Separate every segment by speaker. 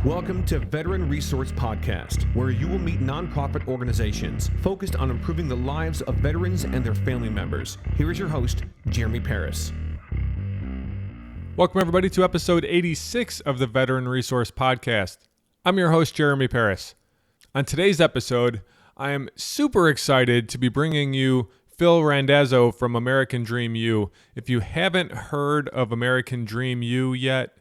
Speaker 1: Welcome to Veteran Resource Podcast, where you will meet nonprofit organizations focused on improving the lives of veterans and their family members. Here is your host, Jeremy Ferriss.
Speaker 2: Welcome, everybody, to episode 86 of the Veteran Resource Podcast. I'm your host, Jeremy Ferriss. On today's episode, I am super excited to be bringing you Phil Randazzo from American Dream U. If you haven't heard of American Dream U yet,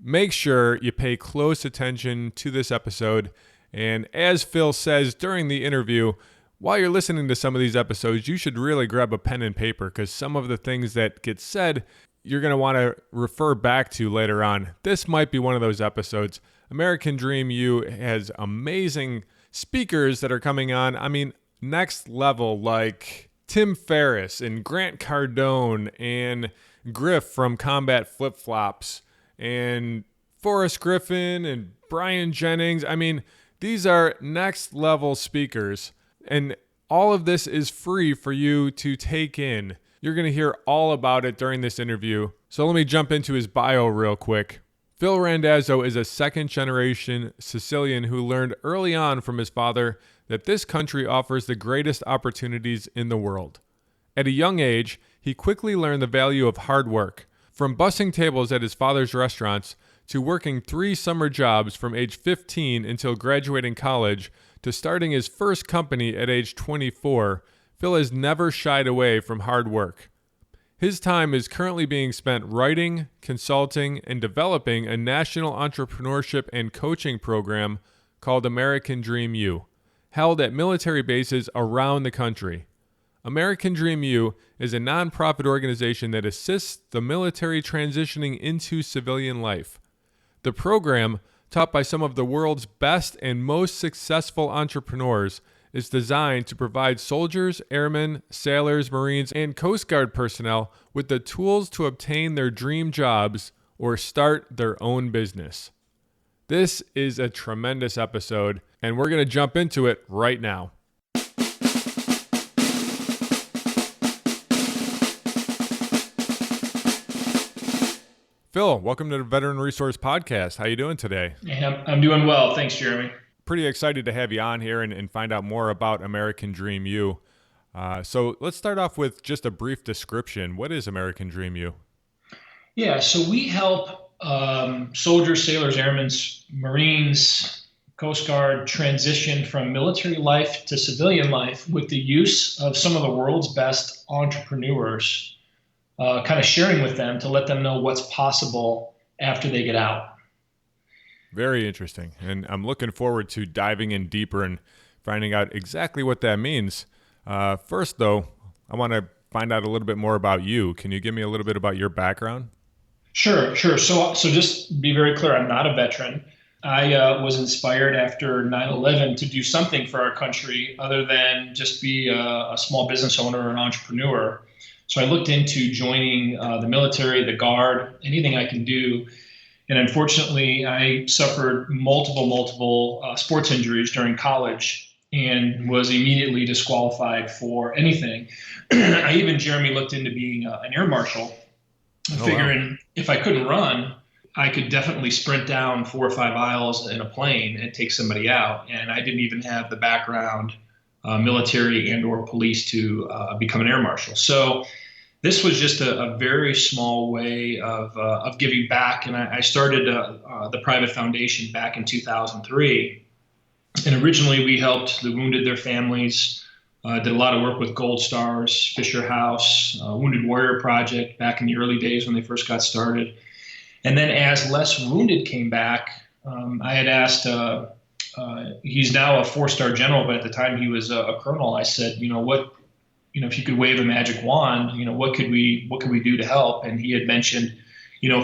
Speaker 2: make sure you pay close attention to this episode. And as Phil says during the interview, while you're listening to some of these episodes, you should really grab a pen and paper because some of the things that get said, you're going to want to refer back to later on. This might be one of those episodes. American Dream U has amazing speakers that are coming on. I mean, next level, like Tim Ferriss and Grant Cardone and Griff from Combat Flip Flops and Forrest Griffin and Brian Jennings. I mean, these are next level speakers, and all of this is free for you to take in. You're going to hear all about it during this interview. So let me jump into his bio real quick. Phil Randazzo is a second-generation Sicilian who learned early on from his father that this country offers the greatest opportunities in the world. At a young age, he quickly learned the value of hard work. From bussing tables at his father's restaurants to working 3 summer jobs from age 15 until graduating college to starting his first company at age 24, Phil has never shied away from hard work. His time is currently being spent writing, consulting, and developing a National Entrepreneurship and Coaching program called American Dream U, held at military bases around the country. American Dream U is a nonprofit organization that assists the military transitioning into civilian life. The program, taught by some of the world's best and most successful entrepreneurs, is designed to provide soldiers, airmen, sailors, Marines, and Coast Guard personnel with the tools to obtain their dream jobs or start their own business. This is a tremendous episode, and we're going to jump into it right now. Phil, welcome to the Veteran Resource Podcast. How you doing today?
Speaker 3: Yeah, I'm doing well. Thanks, Jeremy.
Speaker 2: Pretty excited to have you on here and find out more about American Dream U. So let's start off with just a brief description. What is American Dream U?
Speaker 3: Yeah, so we help soldiers, sailors, airmen, Marines, Coast Guard transition from military life to civilian life with the use of some of the world's best entrepreneurs, kind of sharing with them to let them know what's possible after they get out.
Speaker 2: Very interesting. And I'm looking forward to diving in deeper and finding out exactly what that means. First, though, I want to find out a little bit more about you. Can you give me a little bit about your background?
Speaker 3: Sure. So just be very clear, I'm not a veteran. I was inspired after 9/11 to do something for our country other than just be a small business owner or an entrepreneur. So I looked into joining the military, the Guard, anything I can do. And unfortunately, I suffered multiple sports injuries during college and was immediately disqualified for anything. I even, Jeremy, looked into being an air marshal, figuring if I couldn't run, I could definitely sprint down 4 or 5 aisles in a plane and take somebody out. And I didn't even have the background, military and or police, to become an air marshal. So this was just a very small way of giving back. And I started the private foundation back in 2003. And originally we helped the wounded, their families, did a lot of work with Gold Stars, Fisher House, Wounded Warrior Project back in the early days when they first got started. And then as Less Wounded came back, I had asked, he's now a 4-star general, but at the time he was a colonel. I said, if you could wave a magic wand, what could we do to help? And he had mentioned,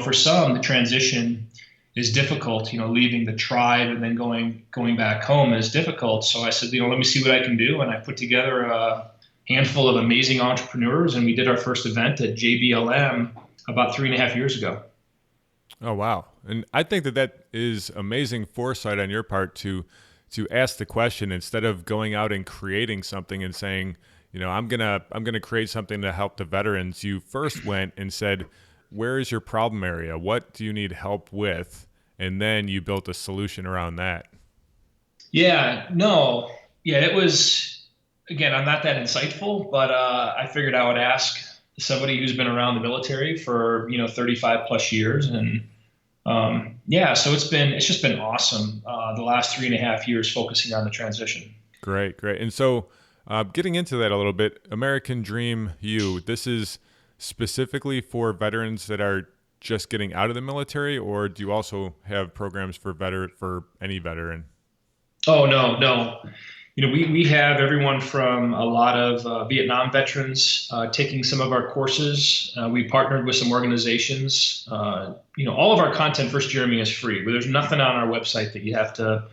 Speaker 3: for some, the transition is difficult, leaving the tribe and then going back home is difficult. So I said, let me see what I can do. And I put together a handful of amazing entrepreneurs, and we did our first event at JBLM about 3.5 years ago.
Speaker 2: Oh, wow. And I think that is amazing foresight on your part to ask the question instead of going out and creating something and saying, I'm gonna create something to help the veterans. You first went and said, where is your problem area? What do you need help with? and then you built a solution around that.
Speaker 3: Yeah, no. Yeah, it was, again, I'm not that insightful, but I figured I would ask somebody who's been around the military for, 35 plus years. And so it's just been awesome the last 3.5 years focusing on the transition.
Speaker 2: Great. And so getting into that a little bit, American Dream U, this is specifically for veterans that are just getting out of the military, or do you also have programs for any veteran?
Speaker 3: Oh, no. We have everyone from a lot of Vietnam veterans taking some of our courses. We partnered with some organizations. All of our content, First Jeremy, is free. But there's nothing on our website that you have to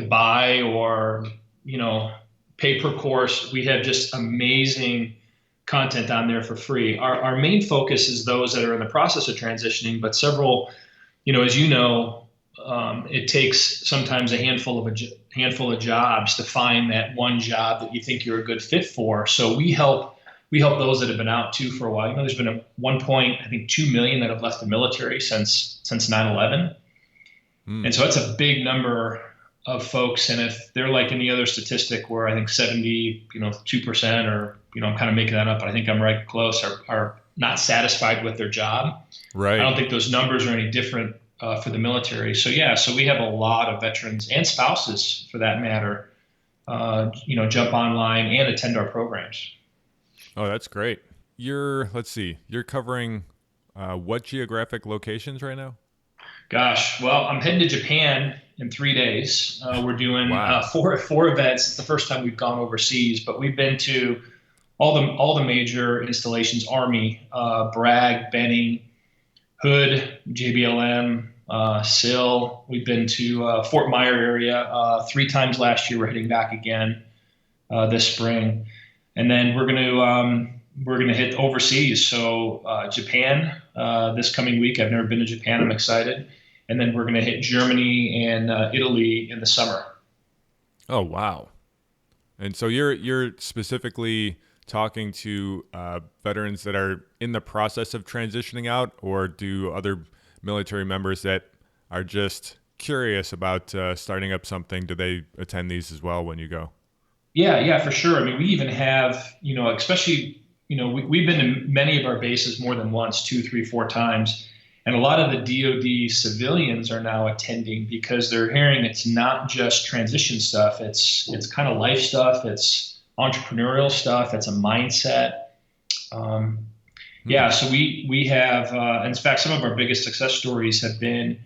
Speaker 3: buy or, pay per course. We have just amazing content on there for free. Our main focus is those that are in the process of transitioning, but several, as it takes sometimes a handful of jobs to find that one job that you think you're a good fit for. So we help those that have been out too for a while. There's been 2 million that have left the military since 9/11. And so that's a big number of folks. And if they're like any other statistic where I think 2% or, I'm kind of making that up, but I think I'm right close, are not satisfied with their job.
Speaker 2: Right.
Speaker 3: I don't think those numbers are any different for the military. So we have a lot of veterans and spouses for that matter, jump online and attend our programs.
Speaker 2: Oh, that's great. You're covering what geographic locations right now?
Speaker 3: Gosh, well, I'm heading to Japan in 3 days. We're doing four events. It's the first time we've gone overseas, but we've been to all the major installations: Army, Bragg, Benning, Hood, JBLM, SIL. We've been to Fort Myer area 3 times last year. We're heading back again this spring, and then we're going to hit overseas. So Japan this coming week. I've never been to Japan. I'm excited. And then we're going to hit Germany and Italy in the summer.
Speaker 2: Oh, wow. And so you're specifically talking to veterans that are in the process of transitioning out, or do other military members that are just curious about starting up something, do they attend these as well when you go?
Speaker 3: Yeah, for sure. I mean, we even have, especially, we've been to many of our bases more than once, 2, 3, 4 times. And a lot of the DoD civilians are now attending because they're hearing it's not just transition stuff. It's kind of life stuff. It's entrepreneurial stuff. It's a mindset. So we have, in fact, some of our biggest success stories have been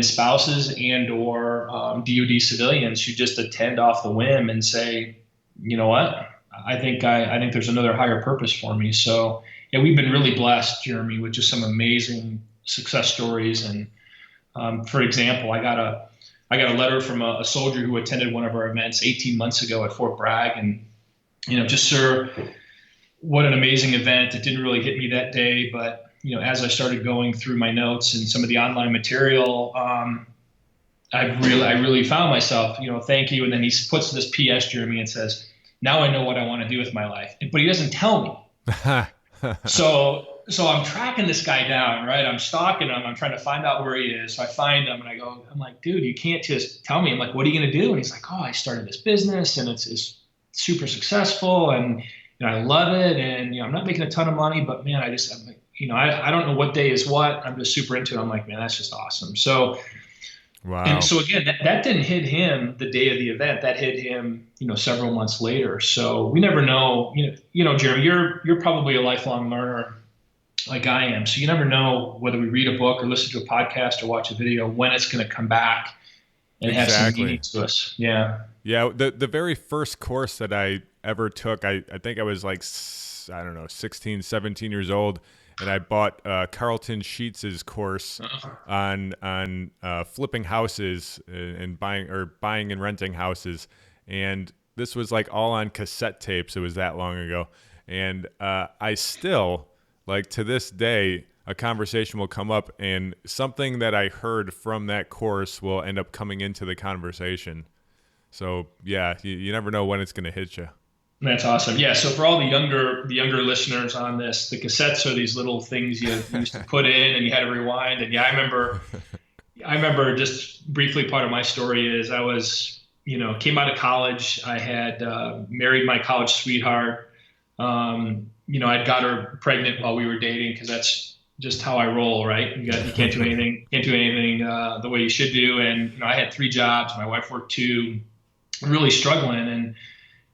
Speaker 3: spouses and or DoD civilians who just attend off the whim and say, you know what, I think there's another higher purpose for me. So yeah, we've been really blessed, Jeremy, with just some amazing success stories. And for example, I got a letter from a soldier who attended one of our events 18 months ago at Fort Bragg, and just sir, what an amazing event. It didn't really hit me that day, but as I started going through my notes and some of the online material, I really found myself, thank you. And then he puts this PS, Jeremy, and says, now I know what I want to do with my life. But he doesn't tell me. So I'm tracking this guy down, right? I'm stalking him. I'm trying to find out where he is. So I find him and I'm like, dude, you can't just tell me. I'm like, what are you going to do? And he's like, oh, I started this business and it's super successful and I love it. And, I'm not making a ton of money, but man, I'm like, I don't know what day is what. I'm just super into it. I'm like, man, that's just awesome. So,
Speaker 2: wow.
Speaker 3: And so again, that didn't hit him the day of the event. That hit him, several months later. So we never know, Jeremy, you're probably a lifelong learner like I am. So you never know whether we read a book or listen to a podcast or watch a video, when it's going to come back and have some meaning to us. Yeah.
Speaker 2: Yeah. The very first course that I ever took, I think I was like, 16, 17 years old. And I bought Carlton Sheets's course on flipping houses and buying and renting houses. And this was like all on cassette tapes. It was that long ago. And I still, like to this day, a conversation will come up and something that I heard from that course will end up coming into the conversation. So yeah, you never know when it's going to hit you.
Speaker 3: That's awesome. Yeah. So for all the younger listeners on this, the cassettes are these little things you used to put in and you had to rewind. And yeah, I I remember just briefly, part of my story is I was, came out of college. I had married my college sweetheart. I'd got her pregnant while we were dating, because that's just how I roll, right? You can't do anything, the way you should do. And I had 3 jobs. My wife worked 2, really struggling, and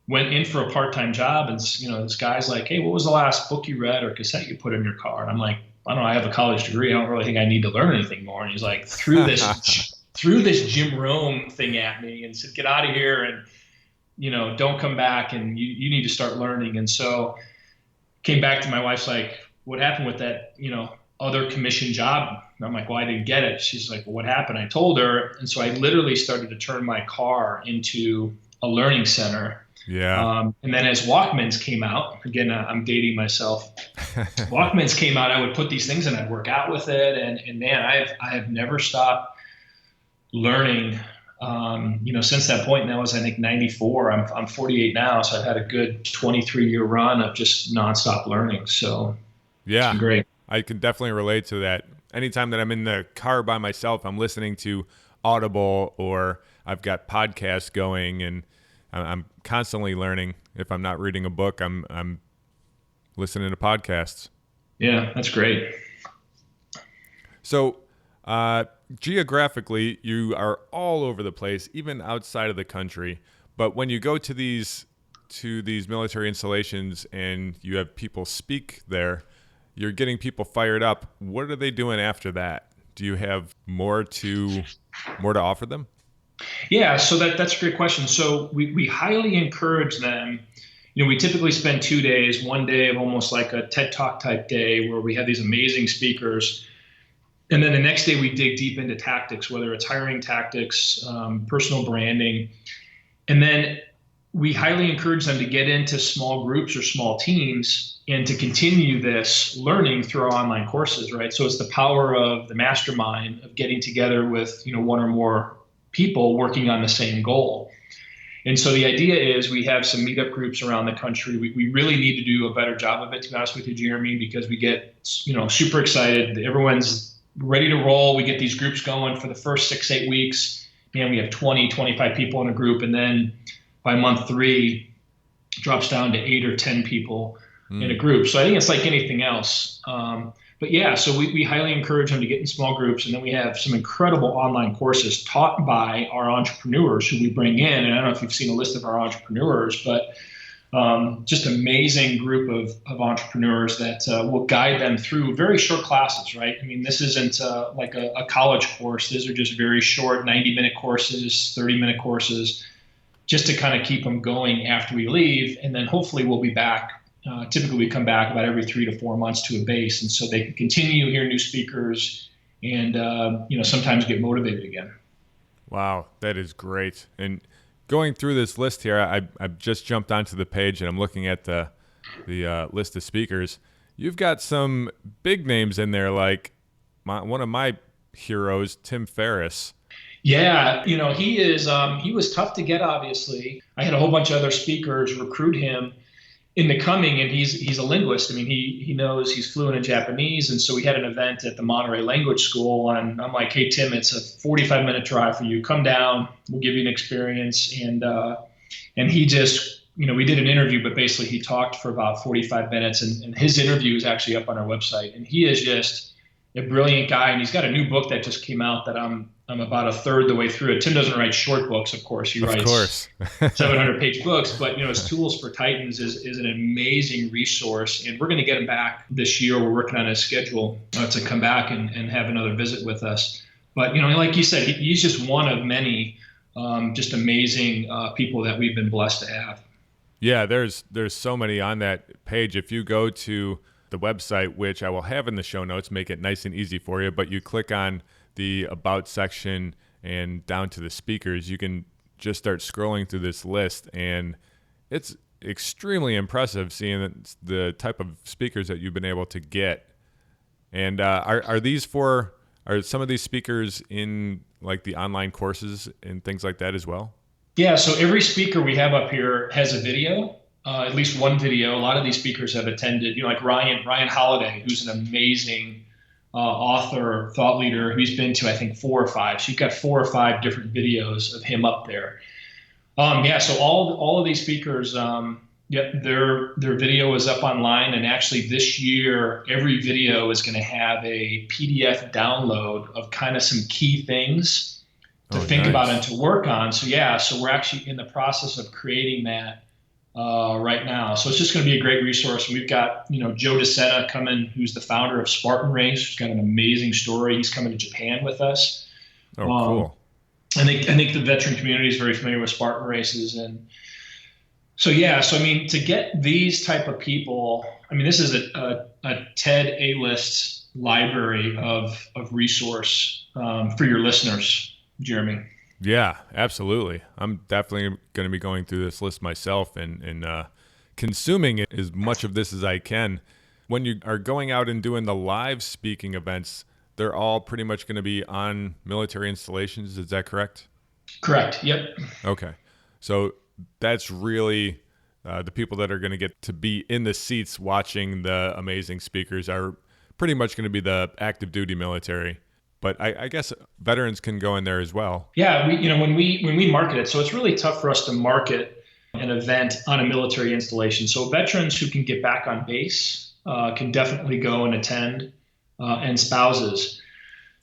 Speaker 3: went in for a part-time job. And this guy's like, "Hey, what was the last book you read or cassette you put in your car?" And I'm like, "I don't know. I have a college degree. I don't really think I need to learn anything more." And he's like, threw this Jim Rome thing at me and said, "Get out of here, and don't come back, and you need to start learning." And so came back to my wife's like, "What happened with that other commission job?" And I'm like, "Well, I didn't get it." She's like, "Well, what happened?" I told her. And so I literally started to turn my car into a learning center.
Speaker 2: Yeah.
Speaker 3: And then as Walkmans came out, again, I'm dating myself. Walkmans came out, I would put these things in, I'd work out with it. And man, I have never stopped learning, since that point. And that was, I think, 94. I'm 48 now. So I've had a good 23-year run of just nonstop learning. So
Speaker 2: yeah,
Speaker 3: it's been great.
Speaker 2: I can definitely relate to that. Anytime that I'm in the car by myself, I'm listening to Audible, or I've got podcasts going, and I'm constantly learning. If I'm not reading a book, I'm listening to podcasts.
Speaker 3: Yeah, that's great.
Speaker 2: So geographically, you are all over the place, even outside of the country. But when you go to these military installations and you have people speak there, you're getting people fired up. What are they doing after that? Do you have more to offer them?
Speaker 3: Yeah, so that's a great question. So we highly encourage them. We typically spend 2 days, one day of almost like a TED Talk type day, where we have these amazing speakers. And then the next day we dig deep into tactics, whether it's hiring tactics, personal branding. And then we highly encourage them to get into small groups or small teams and to continue this learning through our online courses, right? So it's the power of the mastermind, of getting together with, one or more people working on the same goal. And so the idea is we have some meetup groups around the country. We really need to do a better job of it, to be honest with you, Jeremy, because we get, super excited. Everyone's ready to roll. We get these groups going for the first 6-8 weeks. And we have 20, 25 people in a group. And then by month 3, drops down to 8 or 10 people in a group. So I think it's like anything else. But yeah, so we highly encourage them to get in small groups. And then we have some incredible online courses taught by our entrepreneurs who we bring in. And I don't know if you've seen a list of our entrepreneurs, but just amazing group of entrepreneurs that will guide them through very short classes, right? I mean, this isn't like a college course. These are just very short 90-minute courses, 30-minute courses, just to kind of keep them going after we leave. And then hopefully we'll be back. Typically we come back about every 3 to 4 months to a base. And so they can continue, hear new speakers, and, sometimes get motivated again.
Speaker 2: Wow, that is great. And going through this list here, I've just jumped onto the page and I'm looking at the list of speakers. You've got some big names in there, like one of my heroes, Tim Ferriss.
Speaker 3: Yeah, he was tough to get, obviously. I had a whole bunch of other speakers recruit him into coming, and he's a linguist. I mean, he's fluent in Japanese. And so we had an event at the Monterey Language School, and I'm like, "Hey, Tim, it's a 45-minute drive for you. Come down, we'll give you an experience." And he just, we did an interview, but basically he talked for about 45 minutes, and his interview is actually up on our website. And he is just a brilliant guy, and he's got a new book that just came out that I'm about a third the way through it. Tim doesn't write short books, of course. He writes 700-page books, but his Tools for Titans is an amazing resource, and we're going to get him back this year. We're working on his schedule to come back and have another visit with us. But like you said, he's just one of many just amazing people that we've been blessed to have.
Speaker 2: Yeah, there's so many on that page. If you go to the website, which I will have in the show notes, make it nice and easy for you, but you click on the About section and down to the speakers, you can just start scrolling through this list, and it's extremely impressive seeing the type of speakers that you've been able to get. And are some of these speakers in like the online courses and things like that as well?
Speaker 3: Yeah, so every speaker we have up here has a video, at least one video. A lot of these speakers have attended, like Ryan Holliday, who's an amazing author, thought leader. He's been to, I think, 4 or 5. So you've got 4 or 5 different videos of him up there. So all of these speakers, their video is up online, and actually this year every video is going to have a PDF download of kind of some key things to think about and to work on. So we're actually in the process of creating that right now. So it's just going to be a great resource. We've got Joe DeSena coming, who's the founder of Spartan Race, who's got an amazing story. He's coming to Japan with us.
Speaker 2: Oh, cool.
Speaker 3: I think the veteran community is very familiar with Spartan races. And so to get these type of people, this is a TED A-list library of resource for your listeners, Jeremy.
Speaker 2: Yeah, absolutely. I'm definitely going to be going through this list myself and consuming it as much of this as I can. When you are going out and doing the live speaking events, they're all pretty much going to be on military installations. Is that correct?
Speaker 3: Correct. Yep.
Speaker 2: Okay. So that's really the people that are going to get to be in the seats watching the amazing speakers are pretty much going to be the active duty military. But I guess veterans can go in there as well.
Speaker 3: Yeah. When we market it, so it's really tough for us to market an event on a military installation. So veterans who can get back on base can definitely go and attend. And spouses.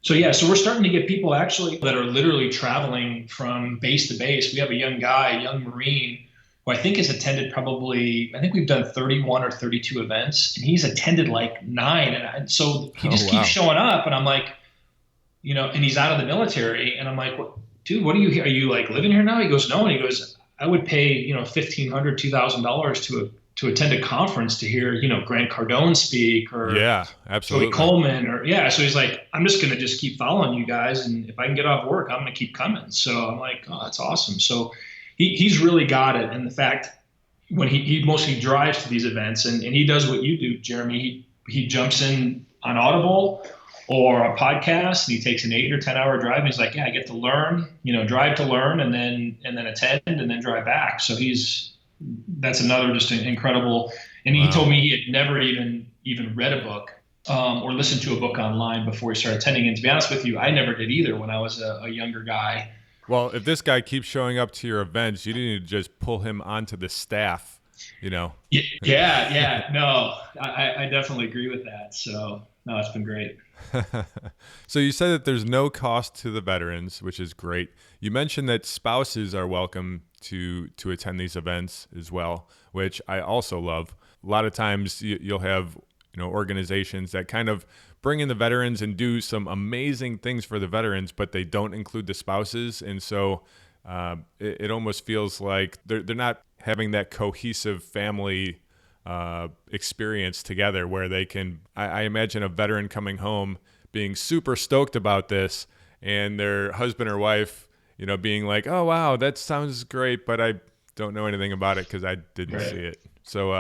Speaker 3: So we're starting to get people actually that are literally traveling from base to base. We have a young Marine, who I think has attended I think we've done 31 or 32 events, and he's attended like 9. And so he just keeps showing up, and I'm like, and he's out of the military. And I'm like, dude, what are you like living here now? He goes, no. And he goes, I would pay, $1,500, $2,000 to attend a conference to hear, Grant Cardone speak or
Speaker 2: absolutely.
Speaker 3: Joey Coleman so he's like, I'm just going to just keep following you guys. And if I can get off work, I'm going to keep coming. So I'm like, oh, that's awesome. So he's really got it. And the fact when he mostly drives to these events and he does what you do, Jeremy, he jumps in on Audible or a podcast and he takes an 8 or 10 hour drive. And he's like, I get to learn, drive to learn and then attend and then drive back. So that's another just an incredible. And he told me he had never even read a book or listened to a book online before he started attending. And to be honest with you, I never did either when I was a younger guy.
Speaker 2: Well, if this guy keeps showing up to your events, you need to just pull him onto the staff,
Speaker 3: Yeah. No, I definitely agree with that. So no, it's been great.
Speaker 2: So you said that there's no cost to the veterans, which is great. You mentioned that spouses are welcome to attend these events as well, which I also love. A lot of times you'll have organizations that kind of bring in the veterans and do some amazing things for the veterans, but they don't include the spouses, and so it almost feels like they're not having that cohesive family experience together where they can. I imagine a veteran coming home being super stoked about this, and their husband or wife, being like, "Oh wow, that sounds great, but I don't know anything about it because I didn't see it." So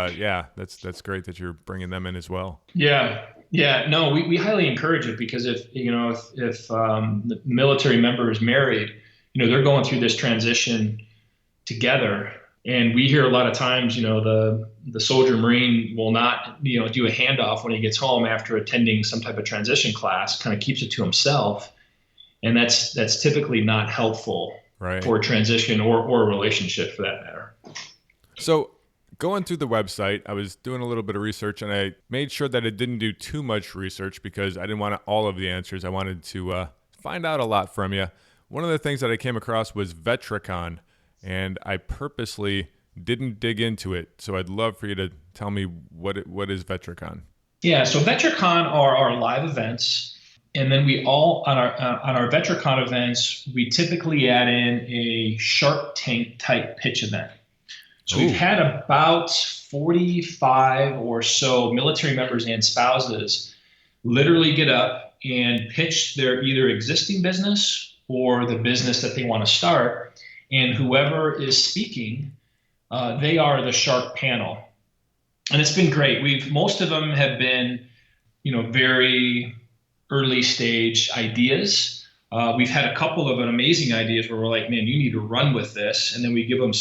Speaker 2: that's great that you're bringing them in as well.
Speaker 3: Yeah. No, we highly encourage it because if the military member is married, they're going through this transition together. And we hear a lot of times, the soldier Marine will not, do a handoff when he gets home after attending some type of transition class, kind of keeps it to himself. And that's typically not helpful for a transition or a relationship for that matter.
Speaker 2: So going through the website, I was doing a little bit of research and I made sure that I didn't do too much research because I didn't want all of the answers. I wanted to find out a lot from you. One of the things that I came across was Vetricon, and I purposely didn't dig into it. So I'd love for you to tell me what is Vetricon.
Speaker 3: Yeah, so Vetricon are our live events. And then we all, on our Vetricon events, we typically add in a Shark Tank type pitch event. So we've had about 45 or so military members and spouses literally get up and pitch their either existing business or the business that they want to start. And whoever is speaking, they are the Shark panel. And it's been great. Most of them have been, very early stage ideas. We've had a couple of amazing ideas where we're like, man, you need to run with this. And then we give them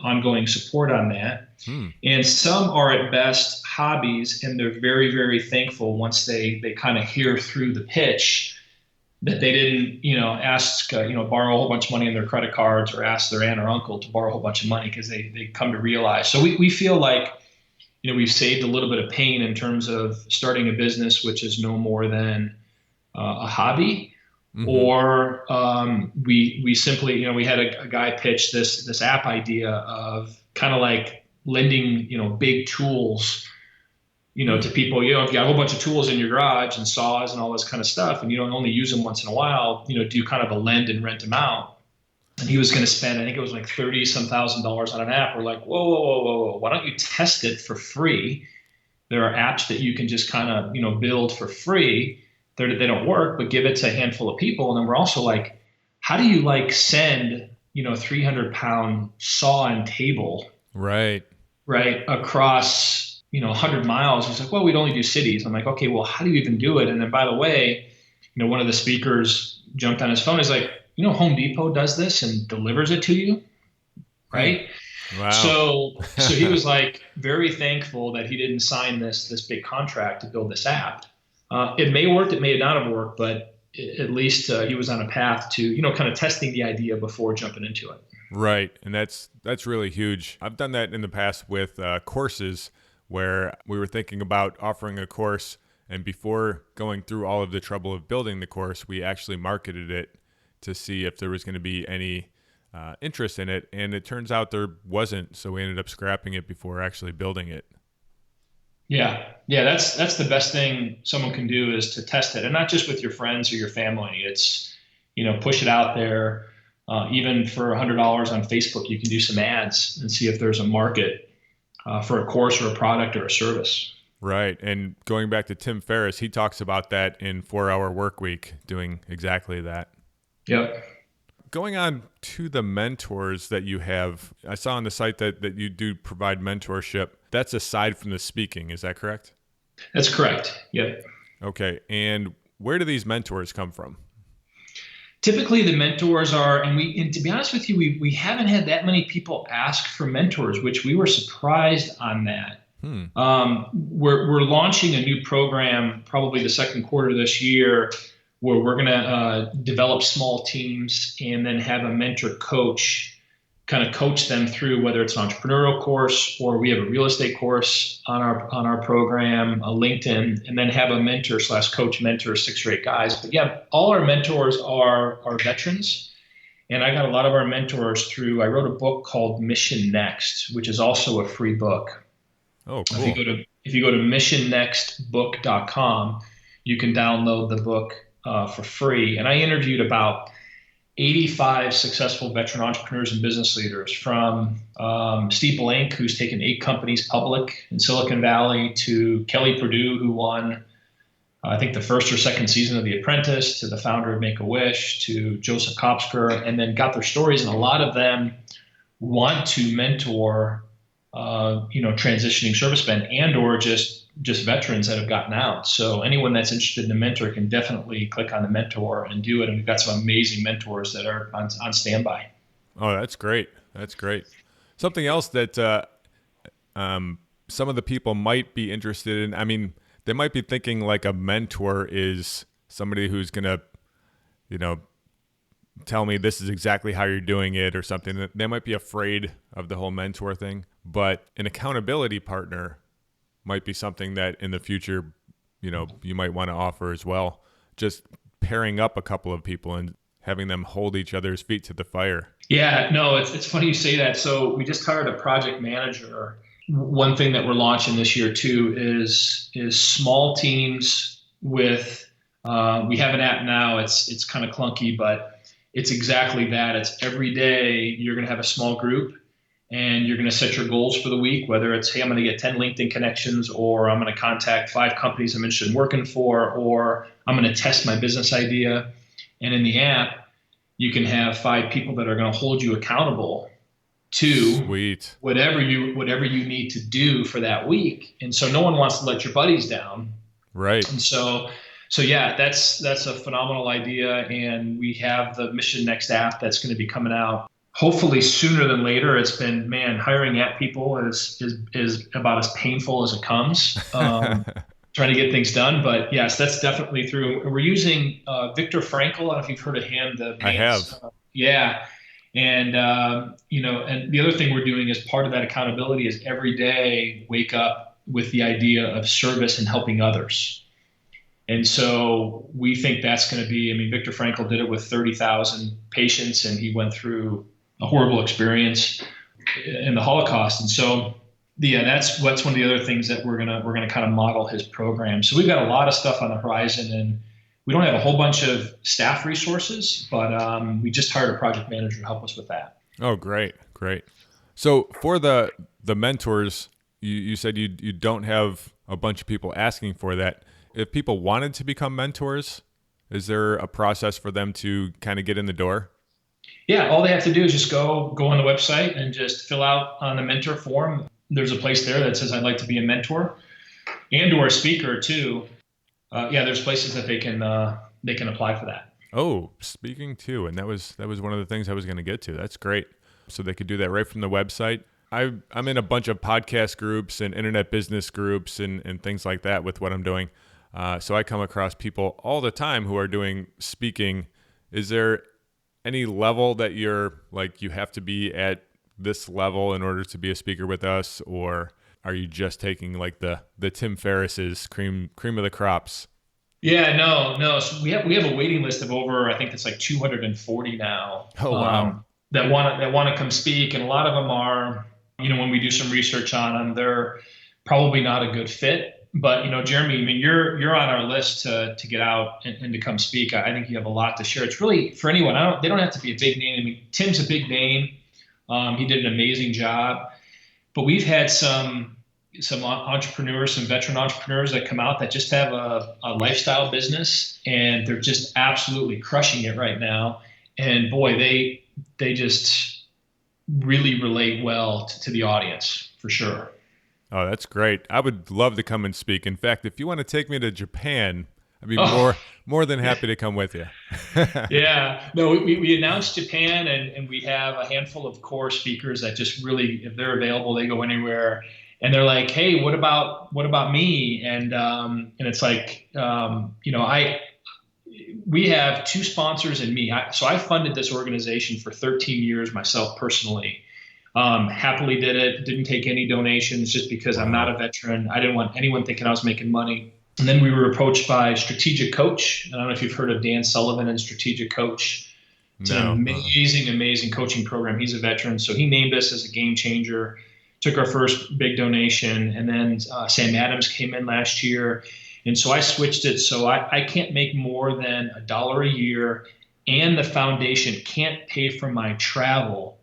Speaker 3: ongoing support on that. And some are at best hobbies, and they're very, very thankful once they kind of hear through the pitch that they didn't, ask, borrow a whole bunch of money on their credit cards or ask their aunt or uncle to borrow a whole bunch of money, because they come to realize. So we feel like, we've saved a little bit of pain in terms of starting a business, which is no more than a hobby. Or we simply, we had a guy pitch this app idea of kind of like lending, big tools, to people. If you got a whole bunch of tools in your garage and saws and all this kind of stuff, and you don't only use them once in a while, do kind of a lend and rent them out. And he was going to spend, I think it was like $30,000 on an app. We're like, whoa. Why don't you test it for free? There are apps that you can just kind of, build for free. They don't work, but give it to a handful of people. And then we're also like, how do you send, 300-pound saw and table right across, 100 miles? He's like, well, we'd only do cities. I'm like, okay, well, how do you even do it? And then, by the way, one of the speakers jumped on his phone. He's like, Home Depot does this and delivers it to you, right?
Speaker 2: Wow.
Speaker 3: So he was like very thankful that he didn't sign this big contract to build this app. It may have worked, it may not have worked, but at least he was on a path to, kind of testing the idea before jumping into it.
Speaker 2: Right. And that's really huge. I've done that in the past with courses where we were thinking about offering a course, and before going through all of the trouble of building the course, we actually marketed it to see if there was going to be any interest in it. And it turns out there wasn't. So we ended up scrapping it before actually building it.
Speaker 3: Yeah. That's the best thing someone can do, is to test it, and not just with your friends or your family. It's, push it out there. Even for $100 on Facebook, you can do some ads and see if there's a market for a course or a product or a service.
Speaker 2: Right. And going back to Tim Ferriss, he talks about that in 4-Hour Workweek, doing exactly that.
Speaker 3: Yep.
Speaker 2: Going on to the mentors that you have, I saw on the site that you do provide mentorship. That's aside from the speaking, is that correct?
Speaker 3: That's correct. Yep.
Speaker 2: Okay. And where do these mentors come from?
Speaker 3: Typically the mentors are, and to be honest with you, we haven't had that many people ask for mentors, which we were surprised on that. We're launching a new program probably the second quarter of this year, where we're going to develop small teams and then have a mentor coach kind of coach them through, whether it's an entrepreneurial course or we have a real estate course on our program, a LinkedIn, and then have a mentor/coach mentor, 6 or 8 guys. But yeah, all our mentors are veterans. And I got a lot of our mentors through, I wrote a book called Mission Next, which is also a free book.
Speaker 2: Oh, cool.
Speaker 3: If you go to missionnextbook.com, you can download the book for free. And I interviewed about 85 successful veteran entrepreneurs and business leaders, from Steve Blank, who's taken 8 companies public in Silicon Valley, to Kelly Purdue, who won, I think, the first or second season of The Apprentice, to the founder of Make-A-Wish, to Joseph Kopsker, and then got their stories. And a lot of them want to mentor, transitioning servicemen and or just veterans that have gotten out. So anyone that's interested in a mentor can definitely click on the mentor and do it. And we've got some amazing mentors that are on standby.
Speaker 2: Oh, that's great. That's great. Something else that some of the people might be interested in, I mean, they might be thinking like a mentor is somebody who's going to, tell me this is exactly how you're doing it or something. They might be afraid of the whole mentor thing, but an accountability partner might be something that in the future, you might want to offer as well. Just pairing up a couple of people and having them hold each other's feet to the fire.
Speaker 3: Yeah, no, it's funny you say that. So we just hired a project manager. One thing that we're launching this year too is small teams with, we have an app now. It's kind of clunky, but it's exactly that. It's every day you're going to have a small group and you're going to set your goals for the week, whether it's, hey, I'm going to get 10 LinkedIn connections, or I'm going to contact 5 companies I'm interested in working for, or I'm going to test my business idea. And in the app, you can have 5 people that are going to hold you accountable to
Speaker 2: Sweet.
Speaker 3: whatever you need to do for that week. And so no one wants to let your buddies down.
Speaker 2: Right.
Speaker 3: And so So yeah, that's a phenomenal idea, and we have the Mission Next app that's going to be coming out hopefully sooner than later. It's been, man, hiring at people is about as painful as it comes. Trying to get things done, but yes, that's definitely through. We're using Viktor Frankl. I don't know if you've heard of him. The
Speaker 2: I
Speaker 3: man's,
Speaker 2: have.
Speaker 3: yeah, and and the other thing we're doing as part of that accountability is every day wake up with the idea of service and helping others. And so we think that's going to be, I mean, Viktor Frankl did it with 30,000 patients, and he went through a horrible experience in the Holocaust. And so, yeah, that's one of the other things that we're gonna kind of model his program. So we've got a lot of stuff on the horizon, and we don't have a whole bunch of staff resources, but we just hired a project manager to help us with that.
Speaker 2: Oh, great. So for the mentors, you said you don't have a bunch of people asking for that. If people wanted to become mentors, is there a process for them to kind of get in the door?
Speaker 3: Yeah, all they have to do is just go on the website and just fill out on the mentor form. There's a place there that says I'd like to be a mentor and or a speaker too. There's places that they can apply for that.
Speaker 2: Oh, speaking too, and that was one of the things I was going to get to. That's great. So they could do that right from the website. I'm in a bunch of podcast groups and internet business groups and things like that with what I'm doing. So I come across people all the time who are doing speaking. Is there any level that you're like, you have to be at this level in order to be a speaker with us, or are you just taking like the Tim Ferriss's cream of the crops?
Speaker 3: Yeah, no. So we have a waiting list of over, I think it's like 240 now.
Speaker 2: Oh, wow.
Speaker 3: That want to come speak, and a lot of them are, when we do some research on them, they're probably not a good fit. But Jeremy, I mean, you're on our list to get out and to come speak. I think you have a lot to share. It's really for anyone. They don't have to be a big name. I mean, Tim's a big name. He did an amazing job. But we've had some entrepreneurs, some veteran entrepreneurs that come out that just have a lifestyle business, and they're just absolutely crushing it right now. And boy, they just really relate well to the audience for sure.
Speaker 2: Oh, that's great. I would love to come and speak. In fact, if you want to take me to Japan, I'd be more than happy to come with you.
Speaker 3: Yeah. No, we announced Japan, and we have a handful of core speakers that just really, if they're available, they go anywhere. And they're like, hey, what about me? And it's like, we have two sponsors and me. So I funded this organization for 13 years myself personally. Happily did it. Didn't take any donations just because I'm not a veteran. I didn't want anyone thinking I was making money. And then we were approached by Strategic Coach. I don't know if you've heard of Dan Sullivan and Strategic Coach. It's an amazing coaching program. He's a veteran. So he named us as a game changer, took our first big donation. And then Sam Adams came in last year. And so I switched it. So I can't make more than $1 a year, and the foundation can't pay for my travel.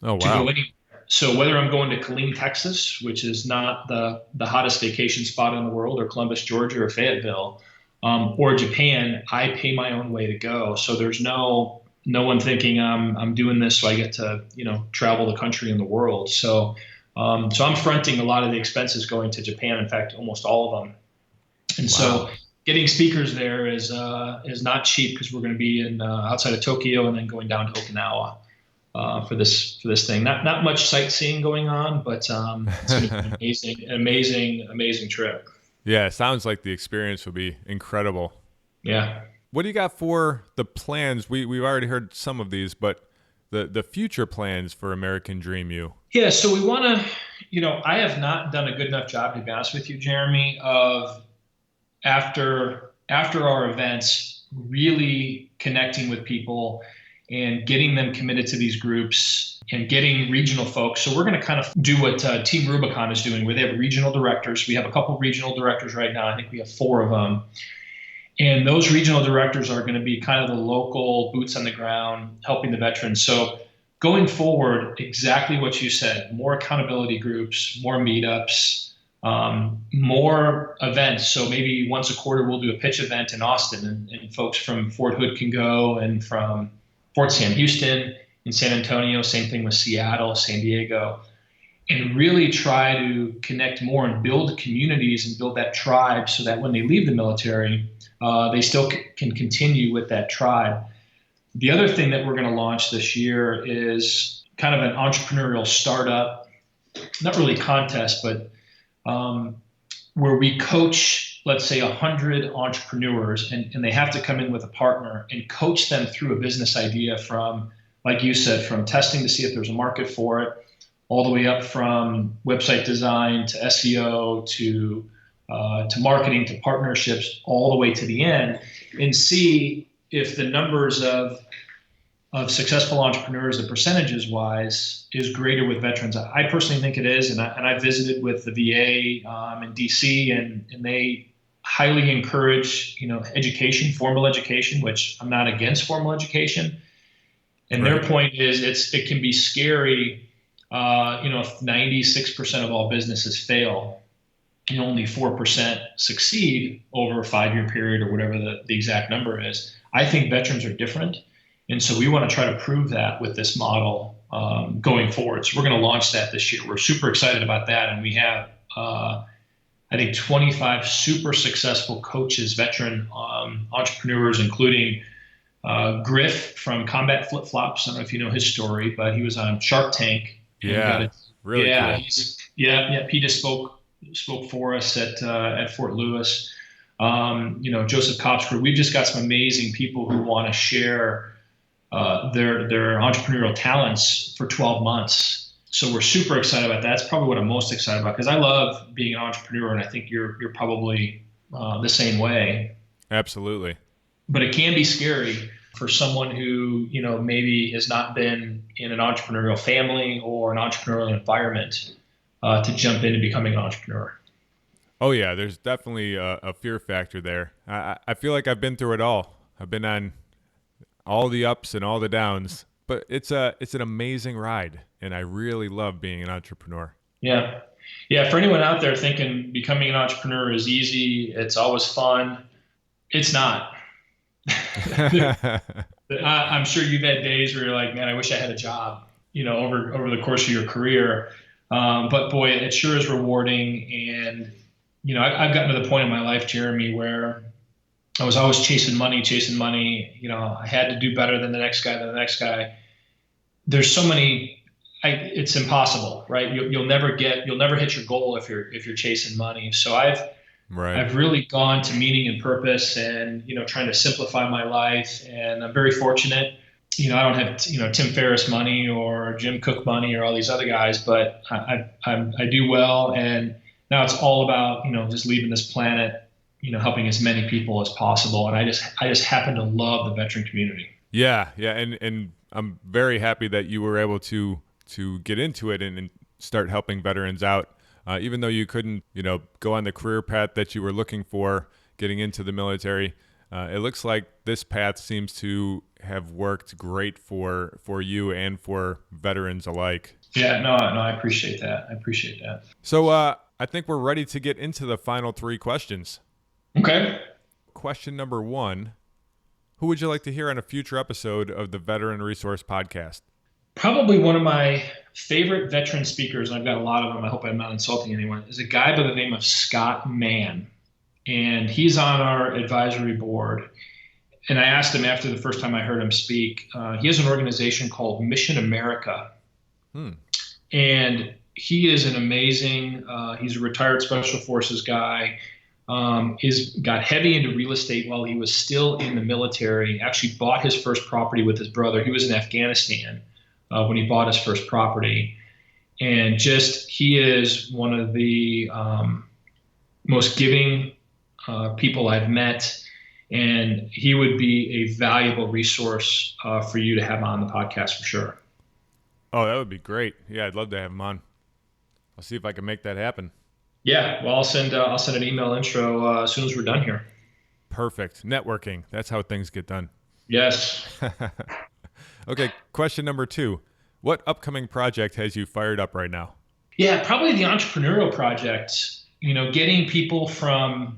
Speaker 2: Oh, wow.
Speaker 3: To go anywhere. So whether I'm going to Killeen, Texas, which is not the hottest vacation spot in the world, or Columbus, Georgia, or Fayetteville, or Japan, I pay my own way to go. So there's no one thinking I'm doing this so I get to travel the country and the world. So I'm fronting a lot of the expenses going to Japan. In fact, almost all of them. And so getting speakers there is not cheap, because we're going to be in outside of Tokyo and then going down to Okinawa. For this thing, not much sightseeing going on, but it's going to be an amazing trip.
Speaker 2: Yeah, it sounds like the experience will be incredible.
Speaker 3: Yeah.
Speaker 2: What do you got for the plans? We've already heard some of these, but the future plans for American Dream U.
Speaker 3: Yeah, so we want to, I have not done a good enough job, to be honest with you, Jeremy, of after our events, really connecting with people and getting them committed to these groups and getting regional folks. So we're going to kind of do what Team Rubicon is doing, where they have regional directors. We have a couple regional directors right now. I think we have 4 of them. And those regional directors are going to be kind of the local boots on the ground, helping the veterans. So going forward, exactly what you said, more accountability groups, more meetups, more events. So maybe once a quarter, we'll do a pitch event in Austin, and folks from Fort Hood can go, and from Fort Sam Houston in San Antonio, same thing with Seattle, San Diego. and really try to connect more and build communities and build that tribe so that when they leave the military, they still can continue with that tribe. The other thing that we're going to launch this year is kind of an entrepreneurial startup, not really contest, but where we coach, let's say, 100 entrepreneurs, and they have to come in with a partner and coach them through a business idea from, like you said, from testing to see if there's a market for it, all the way up from website design to SEO to marketing to partnerships, all the way to the end, and see if the numbers of successful entrepreneurs, the percentages wise, is greater with veterans. I personally think it is, and I visited with the VA in DC, and they highly encourage education, formal education, which I'm not against formal education. And
Speaker 2: Right.
Speaker 3: their point is it can be scary. If 96% of all businesses fail and only 4% succeed over a 5-year period or whatever the exact number is, I think veterans are different. And so we want to try to prove that with this model going forward. So we're going to launch that this year. We're super excited about that. And we have, I think, 25 super successful coaches, veteran entrepreneurs, including Griff from Combat Flip Flops. I don't know if you know his story, but he was on Shark Tank.
Speaker 2: Yeah, really cool.
Speaker 3: He just spoke for us at Fort Lewis. Joseph Copsford. We've just got some amazing people who want to share their entrepreneurial talents for 12 months. So we're super excited about that. That's probably what I'm most excited about, because I love being an entrepreneur, and I think you're probably the same way.
Speaker 2: Absolutely.
Speaker 3: But it can be scary for someone who, maybe has not been in an entrepreneurial family or an entrepreneurial environment to jump into becoming an entrepreneur.
Speaker 2: Oh yeah, there's definitely a fear factor there. I feel like I've been through it all. I've been on all the ups and all the downs, but it's an amazing ride, and I really love being an entrepreneur.
Speaker 3: Yeah. Yeah. For anyone out there thinking becoming an entrepreneur is easy, it's always fun, it's not. I'm sure you've had days where you're like, man, I wish I had a job, over the course of your career. But boy, it sure is rewarding. And, I've gotten to the point in my life, Jeremy, where I was always chasing money. I had to do better than the next guy. There's so many, it's impossible, right? You'll never hit your goal if you're chasing money. So I've really gone to meaning and purpose and, trying to simplify my life. And I'm very fortunate. I don't have, Tim Ferriss money or Jim Cook money or all these other guys, but I do well. And now it's all about, just leaving this planet, helping as many people as possible. And I just happen to love the veteran community.
Speaker 2: Yeah. And I'm very happy that you were able to get into it and start helping veterans out. Even though you couldn't, go on the career path that you were looking for getting into the military, it looks like this path seems to have worked great for you and for veterans alike.
Speaker 3: Yeah, no, I appreciate that.
Speaker 2: So I think we're ready to get into the final 3 questions.
Speaker 3: Okay.
Speaker 2: Question number 1, who would you like to hear on a future episode of the Veteran Resource Podcast?
Speaker 3: Probably one of my favorite veteran speakers, and I've got a lot of them, I hope I'm not insulting anyone, is a guy by the name of Scott Mann. And he's on our advisory board. And I asked him after the first time I heard him speak, he has an organization called Mission America. And he is an amazing, he's a retired Special Forces guy. He's got heavy into real estate while he was still in the military, actually bought his first property with his brother. He was in Afghanistan when he bought his first property. And he is one of the most giving people I've met. And he would be a valuable resource for you to have on the podcast for sure.
Speaker 2: Oh, that would be great. Yeah, I'd love to have him on. I'll see if I can make that happen.
Speaker 3: Yeah, well, I'll send an email intro as soon as we're done here.
Speaker 2: Perfect. Networking. That's how things get done.
Speaker 3: Yes.
Speaker 2: Okay, question number 2. What upcoming project has you fired up right now?
Speaker 3: Yeah, probably the entrepreneurial project. Getting people from,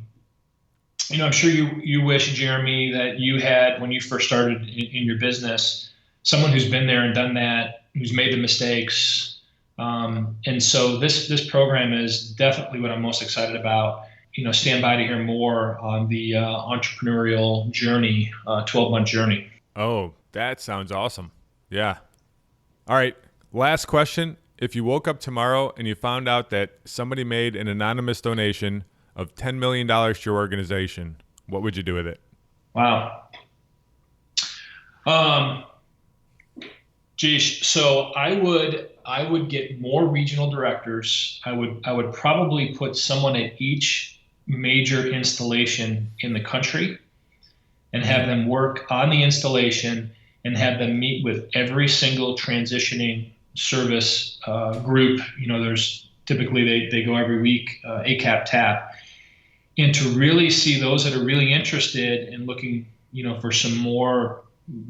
Speaker 3: I'm sure you wish, Jeremy, that you had when you first started in your business, someone who's been there and done that, who's made the mistakes, And so this program is definitely what I'm most excited about. Stand by to hear more on the entrepreneurial journey, 12-month journey.
Speaker 2: Oh, that sounds awesome. Yeah. All right. Last question. If you woke up tomorrow and you found out that somebody made an anonymous donation of $10 million to your organization, what would you do with it?
Speaker 3: Wow. Geez. So I would get more regional directors. I would probably put someone at each major installation in the country and have them work on the installation and have them meet with every single transitioning service group. There's typically they go every week, ACAP TAP, and to really see those that are really interested in looking, for some more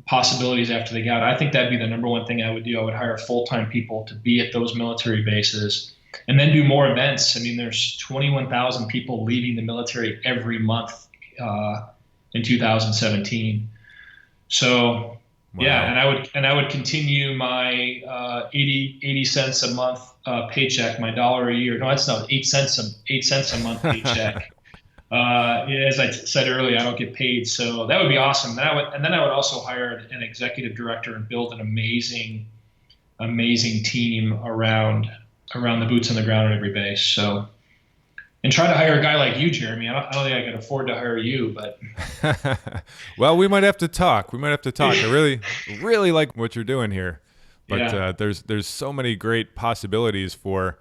Speaker 3: possibilities after they got out. I think that'd be the number one thing I would do. I would hire full-time people to be at those military bases and then do more events. I mean, there's 21,000 people leaving the military every month in 2017. So wow. Yeah, and I would continue my 80 cents a month paycheck, my $1 a year. No, that's not 8 cents a month paycheck. As I said earlier, I don't get paid, so that would be awesome. And then I would also hire an executive director and build an amazing team around the boots on the ground at every base. So, and try to hire a guy like you, Jeremy. I don't think I can afford to hire you, but
Speaker 2: well, we might have to talk. I really, really like what you're doing here, but yeah. There's so many great possibilities for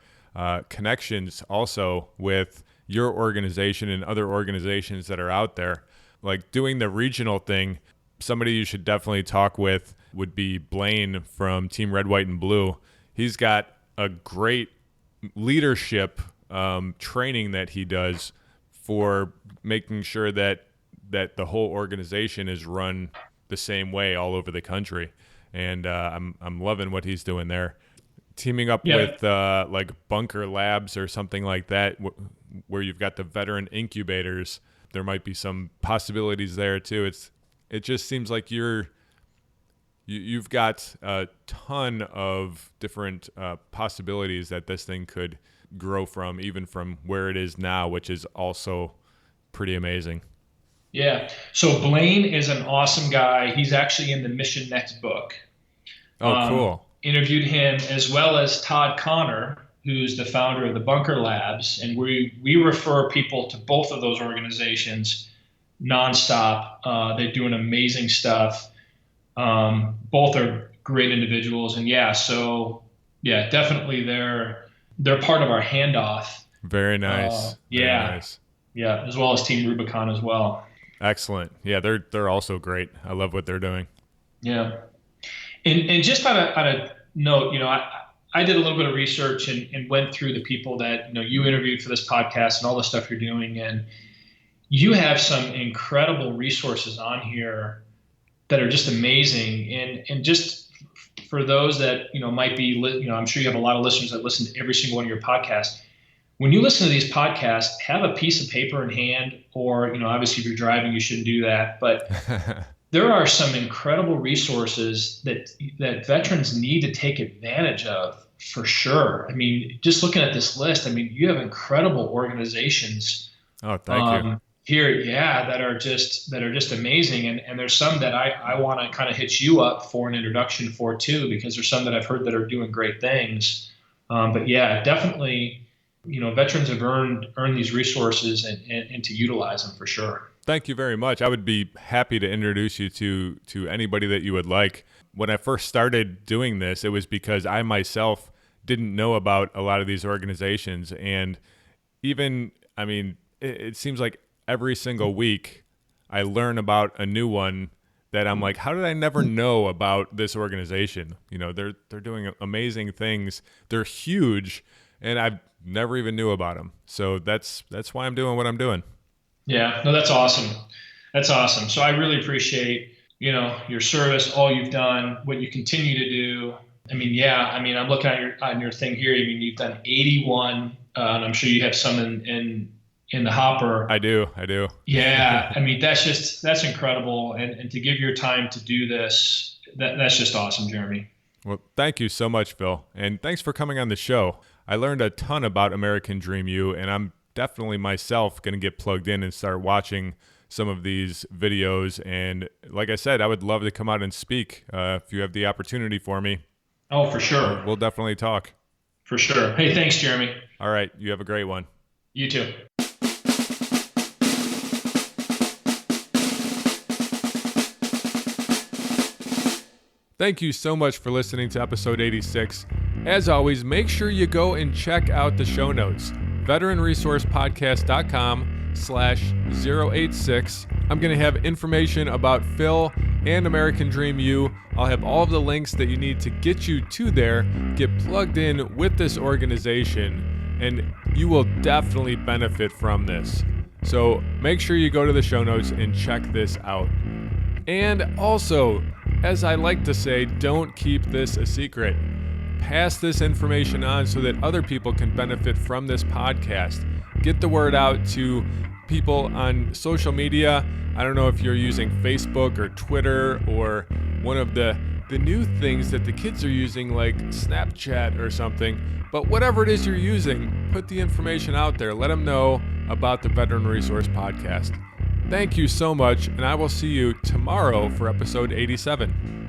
Speaker 2: connections also with your organization and other organizations that are out there. Like doing the regional thing, somebody you should definitely talk with would be Blaine from Team Red, White, and Blue. He's got a great leadership training that he does for making sure that the whole organization is run the same way all over the country. And I'm loving what he's doing there. Teaming up with like Bunker Labs or something like that, where you've got the veteran incubators, there might be some possibilities there too. It just seems like you've got a ton of different possibilities that this thing could grow from, even from where it is now, which is also pretty amazing.
Speaker 3: Yeah. So Blaine is an awesome guy. He's actually in the Mission Next book.
Speaker 2: Oh, cool.
Speaker 3: Interviewed him, as well as Todd Connor, who's the founder of the Bunker Labs. And we refer people to both of those organizations nonstop. They do an amazing stuff. Both are great individuals. And definitely they're part of our handoff.
Speaker 2: Very nice.
Speaker 3: Very
Speaker 2: nice.
Speaker 3: Yeah. As well as Team Rubicon as well.
Speaker 2: Excellent. Yeah. They're also great. I love what they're doing.
Speaker 3: Yeah. And just on a note, I did a little bit of research and went through the people that, you interviewed for this podcast and all the stuff you're doing. And you have some incredible resources on here that are just amazing. And just for those that, might be, I'm sure you have a lot of listeners that listen to every single one of your podcasts. When you listen to these podcasts, have a piece of paper in hand, or, obviously if you're driving, you shouldn't do that. But there are some incredible resources that veterans need to take advantage of, for sure. I mean, just looking at this list, you have incredible organizations.
Speaker 2: Oh, thank you.
Speaker 3: Here, that are just amazing, and there's some that I want to kind of hit you up for an introduction for too, because there's some that I've heard that are doing great things. But yeah, definitely, veterans have earned these resources and to utilize them for sure.
Speaker 2: Thank you very much. I would be happy to introduce you to anybody that you would like. When I first started doing this, it was because I myself didn't know about a lot of these organizations, and even it seems like every single week I learn about a new one that I'm like, how did I never know about this organization? They're doing amazing things. They're huge, and I've never even knew about them. So that's why I'm doing what I'm doing.
Speaker 3: Yeah, no, that's awesome. That's awesome. So I really appreciate, your service, all you've done, what you continue to do. I'm looking at your thing here. You've done 81, and I'm sure you have some in the hopper.
Speaker 2: I do.
Speaker 3: Yeah. that's incredible. And to give your time to do this, that's just awesome, Jeremy.
Speaker 2: Well, thank you so much, Phil. And thanks for coming on the show. I learned a ton about American Dream U, and I'm definitely myself going to get plugged in and start watching some of these videos. And like I said, I would love to come out and speak if you have the opportunity for me.
Speaker 3: Oh, for sure.
Speaker 2: We'll definitely talk.
Speaker 3: For sure. Hey, thanks, Jeremy.
Speaker 2: All right. You have a great one.
Speaker 3: You too.
Speaker 2: Thank you so much for listening to episode 86. As always, make sure you go and check out the show notes. veteranresourcepodcast.com/086. I'm going to have information about Phil and American Dream U. I'll have all of the links that you need to get you to there, get plugged in with this organization, and you will definitely benefit from this. So make sure you go to the show notes and check this out. And also, as I like to say, don't keep this a secret. Pass this information on so that other people can benefit from this podcast. Get the word out to people on social media. I don't know if you're using Facebook or Twitter or one of the new things that the kids are using like Snapchat or something. But whatever it is you're using, put the information out there. Let them know about the Veteran Resource Podcast. Thank you so much, and I will see you tomorrow for episode 87.